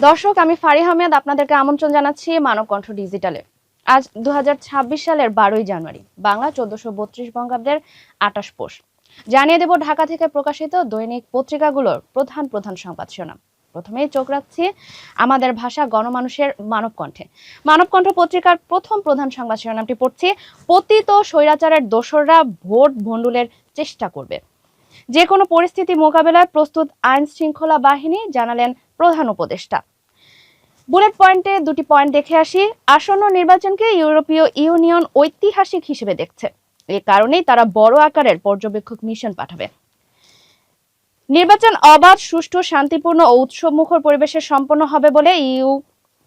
দর্শক, আমি ফারিহা আহমেদ আপনাদেরকে আমন্ত্রণ জানাচ্ছি মানবকণ্ঠ ডিজিটালে। আজ 2026 সালের 12ই জানুয়ারি, বাংলা 1432 বঙ্গাব্দের 28 পৌষ। জানিয়ে দেব ঢাকা থেকে প্রকাশিত দৈনিক পত্রিকাগুলোর প্রধান প্রধান সংবাদ শিরোনাম। প্রথমেই চোখ রাখছি আমাদের ভাষা গণমানুষের মানবকণ্ঠে। মানবকণ্ঠ পত্রিকার প্রথম প্রধান সংবাদ শিরোনামটি পড়ছি, পতিত স্বৈরাচারের দোসররা ভোট ভণ্ডুলের চেষ্টা করবে। যে কোনো পরিস্থিতি মোকাবেলায় প্রস্তুত আইন শৃঙ্খলা বাহিনী, জানালেন প্রধান উপদেষ্টা। বুলেট পয়েন্টে দুটি পয়েন্ট দেখে আসি। আসন্ন নির্বাচনকে ইউরোপীয় ইউনিয়ন ঐতিহাসিক হিসেবে দেখছে, এ কারণেই তারা বড় আকারের পর্যবেক্ষক মিশন পাঠাবে। নির্বাচন অবাধ, সুষ্ঠু, শান্তিপূর্ণ ও উৎসবমুখর পরিবেশে সম্পন্ন হবে বলে ইইউ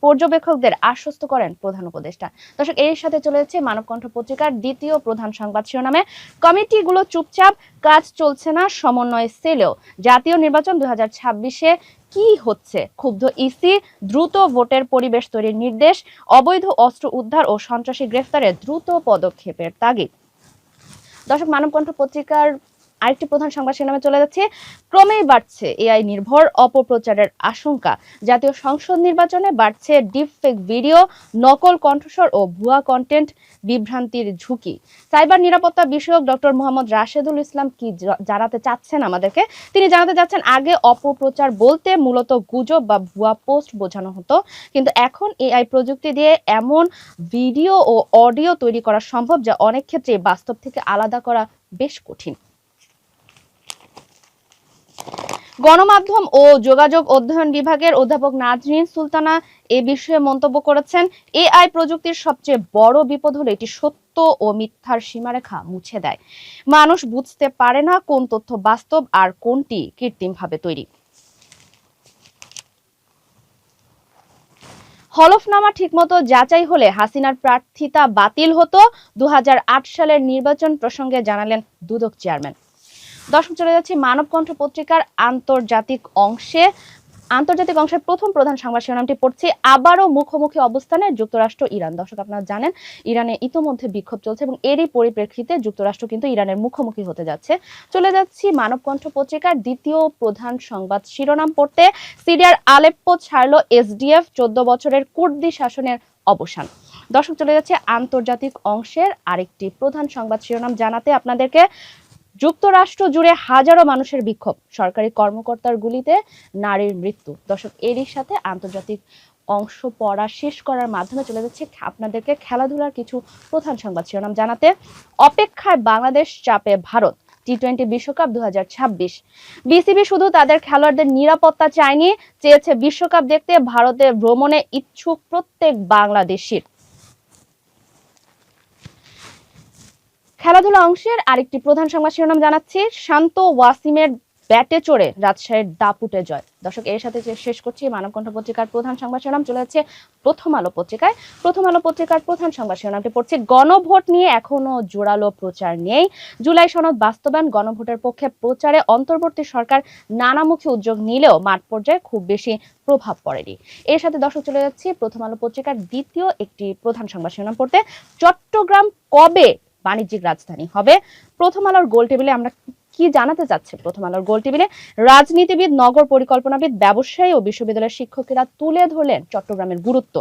পর্যবেক্ষকদের আশ্বস্ত করেন প্রধান উপদেষ্টা। দর্শক, এর সাথে চলে যাচ্ছে মানবকণ্ঠ পত্রিকার দ্বিতীয় প্রধান সংবাদ শিরোনামে, কমিটিগুলো চুপচাপ, কাজ চলছে না সমন্বয় সেলেও। জাতীয় নির্বাচন 2026-এ কি হচ্ছে, ক্ষুব্ধ ইসি, দ্রুত ভোটের পরিবেশ তৈরির নির্দেশ, অবৈধ অস্ত্র উদ্ধার ও সন্ত্রাসী গ্রেফতারে দ্রুত পদক্ষেপের তাগিদ। দর্শক, মানবকণ্ঠ পত্রিকার আরেকটি প্রধান সংবাদ শিরোনামে চলে যাচ্ছে, ক্রমেই বাড়ছে এআই নির্ভর অপপ্রচারের আশঙ্কা। জাতীয় সংসদ নির্বাচনে বাড়ছে ডিপফেক ভিডিও, নকল কণ্ঠস্বর ও ভুয়া কন্টেন্ট, বিভ্রান্তির ঝুঁকি। সাইবার নিরাপত্তা বিষয়ক ডক্টর মোহাম্মদ রাশেদুল ইসলাম কি জানাতে চাচ্ছেন আমাদেরকে? তিনি জানাতে চাচ্ছেন, আগে অপপ্রচার বলতে মূলত গুজব বা ভুয়া পোস্ট বোঝানো হতো, কিন্তু এখন এআই প্রযুক্তি দিয়ে এমন ভিডিও ও অডিও তৈরি করা সম্ভব যা অনেক ক্ষেত্রে বাস্তব থেকে আলাদা করা বেশ কঠিন। গণমাধ্যম ও যোগাযোগ অধ্যয়ন বিভাগের অধ্যাপক নাজনীন সুলতানা এ বিষয়ে মন্তব্য করেছেন, এআই প্রযুক্তির সবচেয়ে বড় বিপদ হলো এটি সত্য ও মিথ্যার সীমারেখা মুছে দেয়। মানুষ বুঝতে পারে না কোন তথ্য বাস্তব আর কোনটি কৃত্রিমভাবে তৈরি। হলফনামা ঠিকমতো যাচাই হলে হাসিনার প্রার্থিতা বাতিল হতো, 2008 সালের নির্বাচন প্রসঙ্গে জানালেন দুদক চেয়ারম্যান। দর্শক, চলে যাচ্ছি মানবকণ্ঠ পত্রিকার আন্তর্জাতিক অংশের প্রথম প্রধান সংবাদ শিরোনামটি পড়ছি, আবারও মুখোমুখি অবস্থানে যুক্তরাষ্ট্র ইরান। দর্শক, আপনারা জানেন ইরানে ইতোমধ্যে বিক্ষোভ চলছে এবং এরই পরিপ্রেক্ষিতে যুক্তরাষ্ট্র কিন্তু ইরানের মুখোমুখি হতে যাচ্ছে। চলে যাচ্ছি মানবকণ্ঠ পত্রিকার দ্বিতীয় প্রধান সংবাদ শিরোনাম পড়তে, সিরিয়ার আলেপ্পো ছাড়ল এসডিএফ, 14 বছরের কুর্দি শাসনের অবসান। দর্শক, চলে যাচ্ছে আন্তর্জাতিক অংশের আরেকটি প্রধান সংবাদ শিরোনাম জানাতে আপনাদেরকে, যুক্তরাষ্ট্র জুড়ে হাজারো মানুষের বিক্ষোভ, সরকারি কর্মকর্তার গুলিতে নারীর মৃত্যু। দর্শক, এরই সাথে আন্তর্জাতিক অংশ পড়া শেষ করার মাধ্যমে চলে যাচ্ছে আপনাদেরকে খেলাধুলার কিছু প্রধান সংবাদ শিরোনাম জানাতে। অপেক্ষায় বাংলাদেশ, চাপে ভারত, টি-20 বিশ্বকাপ 2026। বিসিবি শুধু তাদের খেলোয়াড়দের নিরাপত্তা চায়নি, চেয়েছে বিশ্বকাপ দেখতে ভারতে ভ্রমণে ইচ্ছুক প্রত্যেক বাংলাদেশির। খেলাধুলা অংশের আরেকটি প্রধান সংবাদ শিরোনাম জানাচ্ছি, শান্ত ওয়াসিমের ব্যাটে চড়ে রাজশাহীর দাপুটে জয়। দর্শক, এর সাথে শেষ করছি মানবকণ্ঠ পত্রিকার প্রধান সংবাদ শিরোনাম। চলে যাচ্ছে প্রথম আলো পত্রিকায়। প্রথম আলো পত্রিকার প্রধান সংবাদ শিরোনামটি পড়ছি, গণভোট নিয়ে এখনো জোরালো প্রচার নেই, জুলাই সনদ বাস্তবায়ন, গণভোটের পক্ষে প্রচারে অন্তর্বর্তী সরকার নানামুখী উদ্যোগ নিলেও মাঠ পর্যায়ে খুব বেশি প্রভাব পড়েনি। এর সাথে দর্শক, চলে যাচ্ছি প্রথম আলো পত্রিকার দ্বিতীয় একটি প্রধান সংবাদ শিরোনাম পড়তে, চট্টগ্রাম কবে বাণিজ্যিক রাজধানী হবে? প্রথম আলোর গোল টেবিলে আমরা কি জানাতে চাচ্ছে? প্রথম আলোর গোল টেবিলে রাজনীতিবিদ, নগর পরিকল্পনাবিদ, ব্যবসায়ী ও বিশ্ববিদ্যালয়ের শিক্ষকেরা তুলে ধরলেন চট্টগ্রামের গুরুত্ব।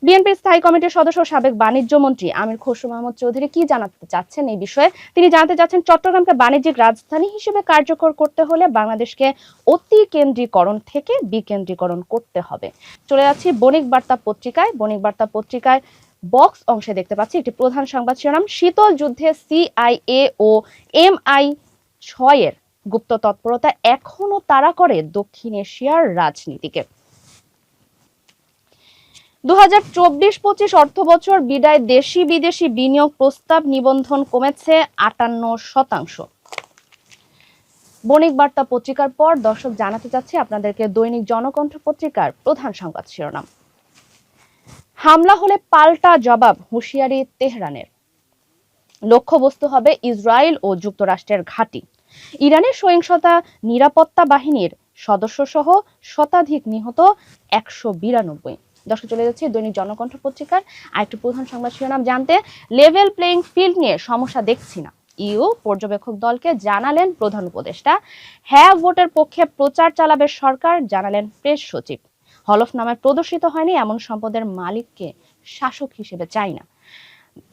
বিএনপির স্থায়ী কমিটির সদস্য সাবেক বাণিজ্য মন্ত্রী আমির খসরু মাহমুদ চৌধুরী কি জানাতে চাচ্ছেন এই বিষয়ে? তিনি জানাতে চাচ্ছেন, চট্টগ্রামকে বাণিজ্যিক রাজধানী হিসেবে কার্যকর করতে হলে বাংলাদেশকে অতি কেন্দ্রীকরণ থেকে বিকেন্দ্রীকরণ করতে হবে। চলে যাচ্ছি বণিক বার্তা পত্রিকায়। বণিক বার্তা পত্রিকায় বক্স অংশে দেখতে পাচ্ছি একটি প্রধান সংবাদ শিরোনাম, শীতল যুদ্ধে সিআইএ ও MI6 এর গুপ্ত তৎপরতা এখনো তাড়া করে দক্ষিণ এশিয়ার রাজনীতিকে। 2024-25 অর্থ বছর বিদায়, দেশি বিদেশি বিনিয়োগ প্রস্তাব নিবন্ধন কমেছে 58%। বণিক বার্তা পত্রিকার পর দর্শক জানাতে চাচ্ছি আপনাদেরকে দৈনিক জনকণ্ঠ পত্রিকার প্রধান সংবাদ শিরোনাম, হামলা হলে পাল্টা জবাব, হুঁশিয়ারি তেহরানের, লক্ষ্যবস্তু হবে ইসরায়েল ও যুক্তরাষ্ট্রের ঘাঁটি, ইরানের সহিংসতা, নিরাপত্তা বাহিনীর সদস্য সহ শতাধিক নিহত, 192। দর্শক, চলে যাচ্ছে দৈনিক জনকণ্ঠ পত্রিকার আরেকটি প্রধান সংবাদ শিরোনাম জানতে, লেভেল প্লেইং ফিল্ড নিয়ে সমস্যা দেখছি না, ইউ পর্যবেক্ষক দলকে জানালেন প্রধান উপদেষ্টা। হ্যাঁ ভোটের পক্ষে প্রচার চালাবে সরকার, জানালেন প্রেস সচিব। হলফনামায় প্রদর্শিত হয়নি এমন সম্পদের মালিককে শাসক হিসেবে চাই না,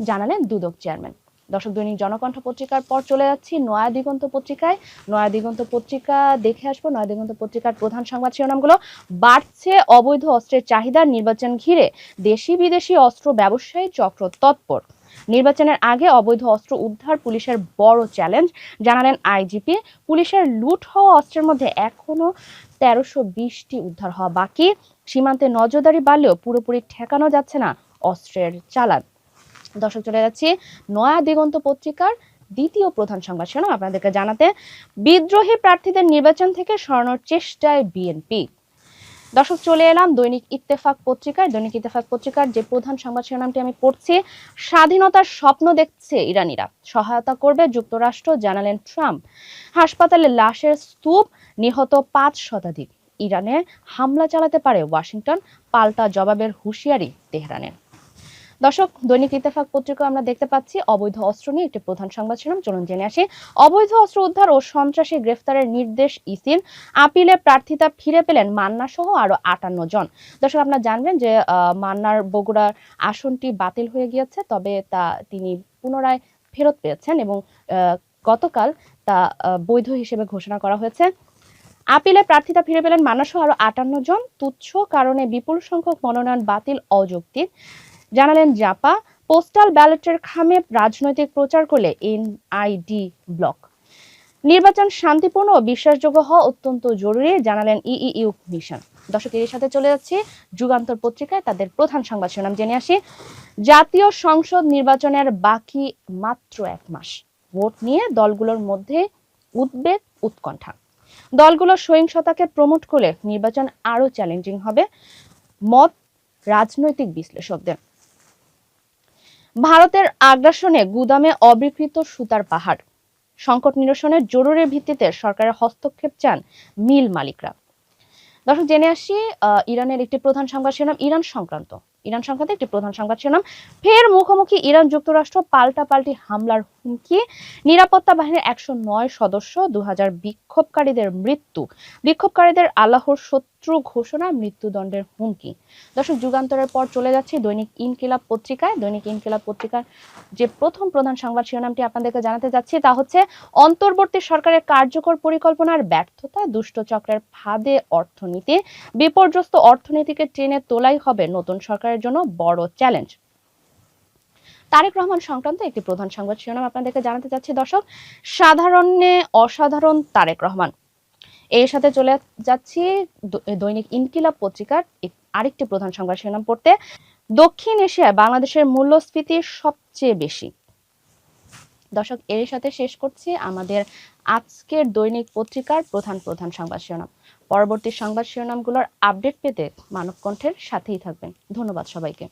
জানালেন দুদক চেয়ারম্যান। দর্শক, দৈনিক জনকণ্ঠ পত্রিকার পর চলে যাচ্ছি নয়া দিগন্ত পত্রিকায়। নয়া দিগন্ত পত্রিকা দেখে আসবো। নয়া দিগন্ত পত্রিকার প্রধান সংবাদ শিরোনামগুলো: বাড়ছে অবৈধ অস্ত্রের চাহিদা, নির্বাচন ঘিরে দেশি বিদেশি অস্ত্র ব্যবসায়ী চক্র তৎপর। নির্বাচনের আগে অবৈধ অস্ত্র উদ্ধার পুলিশের বড় চ্যালেঞ্জ, জানালেন আইজিপি। পুলিশের লুট হওয়া অস্ত্রের মধ্যে এখনো 1320টি উদ্ধার হওয়া বাকি। সীমান্তে নজরদারি বাড়লেও পুরোপুরি ঠেকানো যাচ্ছে না অস্ত্রের চালান। দর্শক, চলে যাচ্ছি নয়া দিগন্ত পত্রিকার দ্বিতীয় প্রধান সংবাদ শিরোনাম আপনাদেরকে জানাতে। বিদ্রোহী প্রার্থীদের নির্বাচন থেকে সরানোর চেষ্টায় বিএনপি। দর্শক, চলে এলাম দৈনিক ইত্তেফাক পত্রিকায়। দৈনিক ইত্তেফাক পত্রিকার যে প্রধান সংবাদ শিরোনামটি আমি পড়ছি: স্বাধীনতার স্বপ্ন দেখছে ইরানিরা, সহায়তা করবে যুক্তরাষ্ট্র, জানালেন ট্রাম্প। হাসপাতালে লাশের স্তূপ, নিহত 5 শতাধিক। ইরানে হামলা চালাতে পারে ওয়াশিংটন, পাল্টা জবাবের হুঁশিয়ারি তেহরানের। দর্শক, দৈনিক ইত্তেফাক পত্রিকা আমরা দেখতে পাচ্ছি অবৈধ অস্ত্র নিয়ে একটি প্রধান সংবাদ শিরোনাম। চলুন জেনে আসি। অবৈধ অস্ত্র উদ্ধার ও সন্ত্রাসী গ্রেফতারের নির্দেশ ইসির, আপিলে প্রার্থিতা ফিরে পেলেন মান্না সহ আরো 58 জন। দর্শক, আপনারা জানবেন যে মান্নার বগুড়ার আসনটি বাতিল হয়ে গিয়েছে, তবে তিনি পুনরায় ফেরত পেয়েছেন এবং গতকাল তা বৈধ হিসেবে ঘোষণা করা হয়েছে। আপিলে প্রার্থিতা ফিরে পেলেন মান্না সহ আরো 58 জন। তুচ্ছ কারণে বিপুল সংখ্যক মনোনয়ন বাতিল অযৌক্তিক, জানালেন জাপা। পোস্টাল ব্যালটের খামে রাজনৈতিক প্রচার করলে এনআইডি ব্লক। নির্বাচন শান্তিপূর্ণ ও বিশ্বাসযোগ্য হওয়া অত্যন্ত জরুরি, জানালেন ইইউ মিশন। দর্শক, এর সাথে চলে যাচ্ছি যুগান্তর পত্রিকায় তাদের প্রধান সংবাদ শিরোনাম জেনে আসি। জাতীয় সংসদ নির্বাচনের বাকি মাত্র 1 মাস, ভোট নিয়ে দলগুলোর মধ্যে উদ্বেগ উৎকণ্ঠা। দলগুলো সহিংসতাকে প্রমোট করলে নির্বাচন আরো চ্যালেঞ্জিং হবে, মত রাজনৈতিক বিশ্লেষকদের। ভারতের আগ্রাসনে গুদামে অবিকৃত সুতার পাহাড়, সংকট নিরসনের জরুরি ভিত্তিতে সরকারের হস্তক্ষেপ চান মিল মালিকরা। দর্শক, জেনে আসি ইরানের একটি প্রধান সংবাদ শিরোনাম ইরান সংক্রান্ত একটি প্রধান সংবাদ শিরোনাম। ফের মুখোমুখি ইরান যুক্তরাষ্ট্র, পাল্টাপাল্টি হামলার হুমকি। নিরাপত্তা বাহিনীর 109 সদস্য, 2000 বিক্ষোভকারীদের মৃত্যু। বিক্ষোভকারীদের আল্লাহর শত্রু ঘোষণা, মৃত্যুদণ্ডের হুমকি। দর্শক, যুগান্তরের পর চলে যাচ্ছি দৈনিক ইনকিলাব পত্রিকায়। দৈনিক ইনকিলাব পত্রিকার যে প্রথম প্রধান সংবাদ শিরোনামটি আপনাদেরকে জানাতে যাচ্ছি তা হচ্ছে অন্তর্বর্তী সরকারের কার্যকর পরিকল্পনার ব্যর্থতা, দুষ্ট চক্রের ফাঁদে অর্থনীতি। বিপর্যস্ত অর্থনীতিকে টেনে তোলাই হবে নতুন সরকারের জন্য বড় চ্যালেঞ্জ। তারেক রহমান সংক্রান্ত একটি প্রধান সংবাদ শিরোনাম আপনাদেরকে জানাতে চাচ্ছি। দর্শক, সাধারণে অসাধারণ তারেক রহমান। এর সাথে চলে যাচ্ছি দৈনিক ইনকিলাব পত্রিকার আরেকটি প্রধান সংবাদ শিরোনাম পড়তে। দক্ষিণ এশিয়ায় বাংলাদেশের মূল্যস্ফীতি সবচেয়ে বেশি। দর্শক, এর সাথে শেষ করছি আমাদের আজকের দৈনিক পত্রিকার প্রধান সংবাদ শিরোনাম। পরবর্তী সংবাদ শিরোনামগুলোর আপডেট পেতে মানব কণ্ঠের সাথেই থাকবেন। ধন্যবাদ সবাইকে।